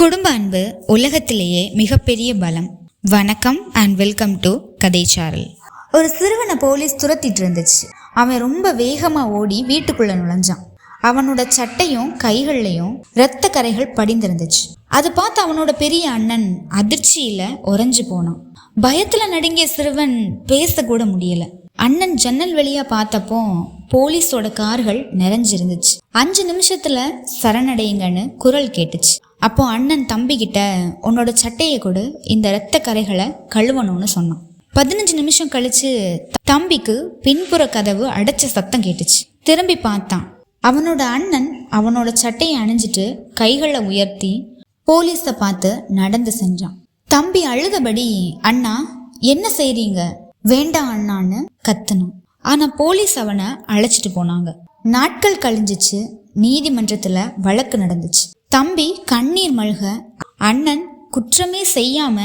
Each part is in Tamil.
குடும்ப அன்பு உலகத்திலேயே மிகப்பெரிய பலம். வணக்கம் அண்ட் வெல்கம் டு கதைச்சாரல். ஒரு சிறுவனை போலீஸ் துரத்திட்டு இருந்துச்சு. அவன் ரொம்ப வேகமா ஓடி வீட்டுக்குள்ள நுழைஞ்சான். அவனோட சட்டையும் கைகள்லையும் இரத்த கரைகள் படிந்திருந்துச்சு. அது பார்த்து அவனோட பெரிய அண்ணன் அதிர்ச்சியில உறைஞ்சு போனான். பயத்துல நடுங்கிய சிறுவன் பேசக்கூட முடியல. அண்ணன் ஜன்னல் வழியா பார்த்தப்போ போலீஸோட கார்கள் நிறைஞ்சிருந்துச்சு. 5 நிமிஷத்துல சரணடையுங்கன்னு குரல் கேட்டுச்சு. அப்போ அண்ணன் தம்பி கிட்ட, உன்னோட சட்டையை கொடு, இந்த இரத்த கரைகளை கழுவணும்னு சொன்னான். 15 நிமிஷம் கழிச்சு தம்பிக்கு பின்புற கதவு அடைச்ச சத்தம் கேட்டுச்சு. திரும்பி பார்த்தான். அவனோட அண்ணன் அவனோட சட்டையை அணிஞ்சிட்டு கைகளை உயர்த்தி போலீஸை பார்த்து நடந்து செஞ்சான். தம்பி அழுதபடி, அண்ணா என்ன செய்றீங்க, வேண்டாம் அண்ணான்னு கத்தணும். ஆனா போலீஸ் அவனை அழைச்சிட்டு போனாங்க. நாட்கள் கழிஞ்சிச்சு. நீதிமன்றத்துல வழக்கு நடந்துச்சு. தம்பி கண்ணீர் மல்க அண்ணன் குற்றமே செய்யாம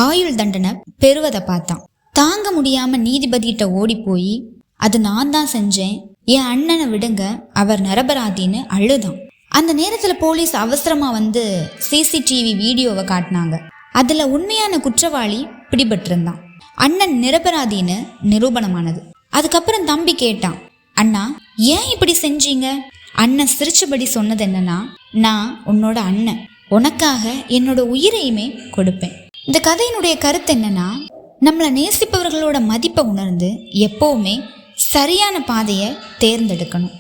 ஆயுள் தண்டனை பெறுவதை பார்த்தான். தாங்க முடியாம நீதிபதிகிட்ட ஓடி போய், அது நான் தான் செஞ்சேன், என் அண்ணனை விடுங்க, அவர் நிரபராதின்னு அழுதான். அந்த நேரத்துல போலீஸ் அவசரமா வந்து சிசிடிவி வீடியோவை காட்டினாங்க. அதுல உண்மையான குற்றவாளி பிடிபட்டிருந்தான். அண்ணன் நிரபராதின்னு நிரூபணமானது. அதுக்கப்புறம் தம்பி கேட்டான், அண்ணா ஏன் இப்படி செஞ்சீங்க? அண்ணன் சிரிச்சபடி சொன்னது என்னன்னா, நான் உன்னோட அண்ணன், உனக்காக என்னோட உயிரையுமே கொடுப்பேன். இந்த கதையினுடைய கருத்து என்னன்னா, நம்மளை நேசிப்பவர்களோட மதிப்பை உணர்ந்து எப்பவுமே சரியான பாதையை தேர்ந்தெடுக்கணும்.